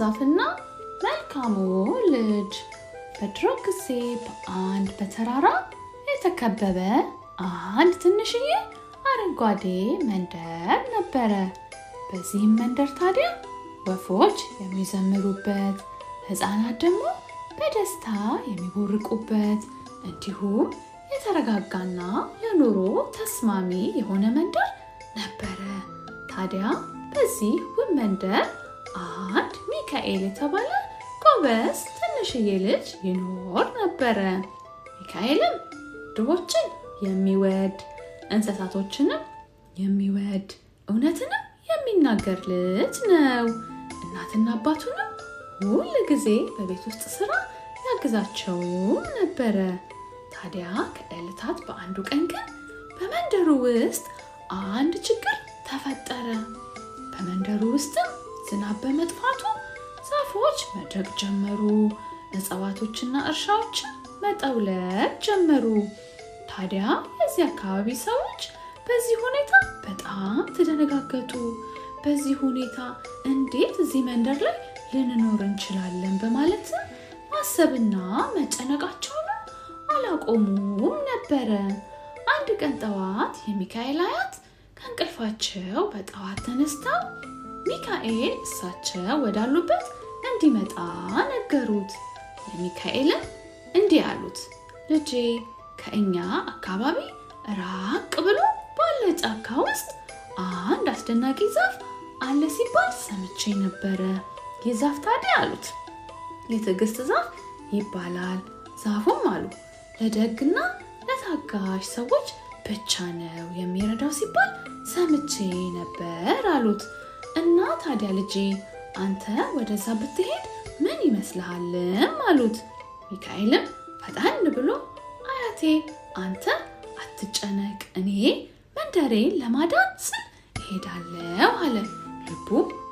ዛፍና መልካሙ ልጅ። በድሮ ጊዜ በአንድ በተራራ የተከበበ አንድ ትንሽዬ አረንጓዴ መንደር ነበረ። በዚህም መንደር ታዲያ ወፎች የሚዘምሩበት፣ ሕፃናት ደግሞ በደስታ የሚቦርቁበት እንዲሁም የተረጋጋና ለኑሮ ተስማሚ የሆነ መንደር ነበረ። ታዲያ በዚህ ውብ መንደር አንድ ሚካኤል የተባለ ጎበዝ ትንሽዬ ልጅ ይኖር ነበረ። ሚካኤልም ድሆችን የሚወድ፣ እንስሳቶችንም የሚወድ፣ እውነትንም የሚናገር ልጅ ነው። እናትና አባቱንም ሁል ጊዜ በቤት ውስጥ ስራ ያግዛቸው ነበረ። ታዲያ ከዕለታት በአንዱ ቀን ግን በመንደሩ ውስጥ አንድ ችግር ተፈጠረ። በመንደሩ ውስጥም ዝናብ በመጥፋቱ ዛፎች መድረቅ ጀመሩ፣ እጽዋቶችና እርሻዎች መጠውለግ ጀመሩ። ታዲያ የዚህ አካባቢ ሰዎች በዚህ ሁኔታ በጣም ተደነጋገጡ። በዚህ ሁኔታ እንዴት እዚህ መንደር ላይ ልንኖር እንችላለን በማለት ማሰብና መጨነቃቸውን አላቆሙም ነበረ። አንድ ቀን ጠዋት የሚካኤል አያት ከእንቅልፋቸው በጠዋት ተነስተው ሚካኤል እሳቸው ወዳሉበት እንዲመጣ ነገሩት። ለሚካኤልም እንዲህ አሉት፣ ልጄ ከእኛ አካባቢ ራቅ ብሎ ባለ ጫካ ውስጥ አንድ አስደናቂ ዛፍ አለ ሲባል ሰምቼ ነበረ። ይህ ዛፍ ታዲያ አሉት የትዕግስት ዛፍ ይባላል። ዛፉም አሉ ለደግና ለታጋሽ ሰዎች ብቻ ነው የሚረዳው ሲባል ሰምቼ ነበር አሉት። እና ታዲያ ልጄ አንተ ወደዛ ብትሄድ ምን ይመስልሃልም አሉት። ሚካኤልም ፈጠን ብሎ አያቴ አንተ አትጨነቅ፣ እኔ መንደሬን ለማዳን ስል እሄዳለሁ አለ። ልቡ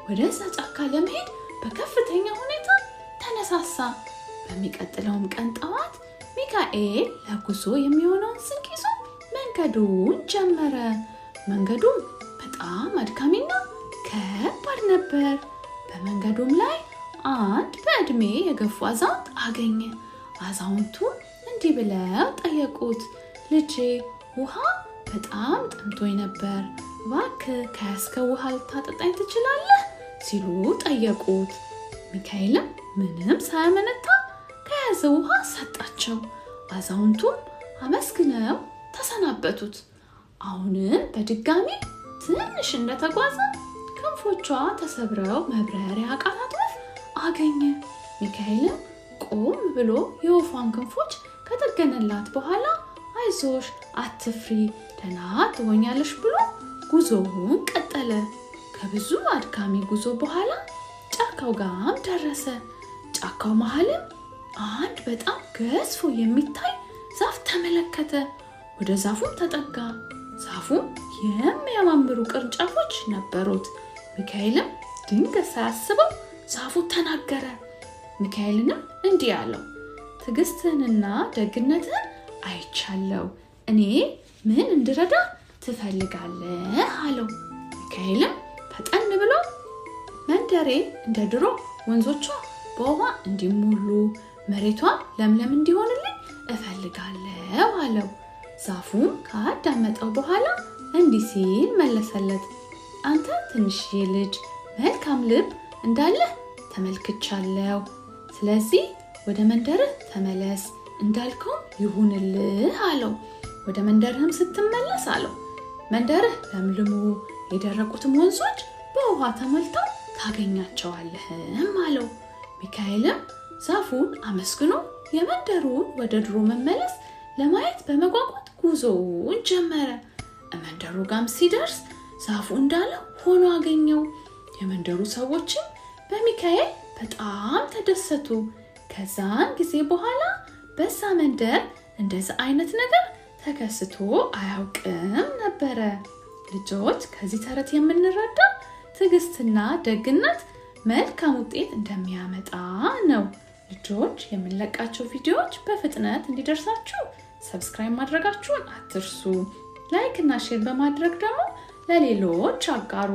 ወደዛ ጫካ ለመሄድ በከፍተኛ ሁኔታ ተነሳሳ። በሚቀጥለውም ቀን ጠዋት ሚካኤል ለጉዞ የሚሆነውን ስንቅ ይዞ መንገዱን ጀመረ። መንገዱም በጣም አድካሚና ከባድ ነበር። በመንገዱም ላይ አንድ በዕድሜ የገፉ አዛውንት አገኘ። አዛውንቱ እንዲህ ብለው ጠየቁት፣ ልጄ ውሃ በጣም ጠምቶኝ ነበር፣ እባክህ ከያዝከው ውሃ ልታጠጣኝ ትችላለህ ሲሉ ጠየቁት። ሚካኤልም ምንም ሳያመነታ ከያዘው ውሃ ሰጣቸው። አዛውንቱም አመስግነው ተሰናበቱት። አሁንም በድጋሚ ትንሽ እንደተጓዘ ክንፎቿ ተሰብረው መብረር ያቃታት ወፍ አገኘ። ሚካኤልም ቆም ብሎ የወፏን ክንፎች ከጠገነላት በኋላ አይዞሽ፣ አትፍሪ፣ ደህና ትሆኛለሽ ብሎ ጉዞውን ቀጠለ። ከብዙ አድካሚ ጉዞ በኋላ ጫካው ጋር ደረሰ። ጫካው መሃልም አንድ በጣም ገዝፎ የሚታይ ዛፍ ተመለከተ። ወደ ዛፉም ተጠጋ። ዛፉም የሚያማምሩ ቅርንጫፎች ነበሩት። ሚካኤልም ድንገት ሳያስበው ዛፉ ተናገረ። ሚካኤልንም እንዲህ አለው፣ ትዕግስትህንና ደግነትህን አይቻለሁ፣ እኔ ምን እንድረዳ ትፈልጋለህ አለው። ሚካኤልም ፈጠን ብሎ መንደሬ እንደ ድሮ ወንዞቿ በውሃ እንዲሞሉ፣ መሬቷ ለምለም እንዲሆንልኝ እፈልጋለሁ አለው። ዛፉም ካዳመጠው በኋላ እንዲህ ሲል መለሰለት፣ አንተ ትንሽዬ ልጅ መልካም ልብ እንዳለህ ተመልክቻለሁ። ስለዚህ ወደ መንደርህ ተመለስ፣ እንዳልከው ይሁንልህ አለው። ወደ መንደርህም ስትመለስ አለው መንደርህ ለምልሙ፣ የደረቁትም ወንዞች በውሃ ተሞልተው ታገኛቸዋለህም አለው። ሚካኤልም ዛፉን አመስግኖ የመንደሩን ወደ ድሮ መመለስ ለማየት በመጓጓት ጉዞውን ጀመረ። መንደሩ ጋም ሲደርስ ዛፉ እንዳለው ሆኖ አገኘው። የመንደሩ ሰዎችም በሚካኤል በጣም ተደሰቱ። ከዛን ጊዜ በኋላ በዛ መንደር እንደዛ አይነት ነገር ተከስቶ አያውቅም ነበረ። ልጆች ከዚህ ተረት የምንረዳው ትዕግስትና ደግነት መልካም ውጤት እንደሚያመጣ ነው። ልጆች የምንለቃቸው ቪዲዮዎች በፍጥነት እንዲደርሳችሁ ሰብስክራይብ ማድረጋችሁን አትርሱ። ላይክ እና ሼር በማድረግ ደግሞ ለሌሎች አጋሩ።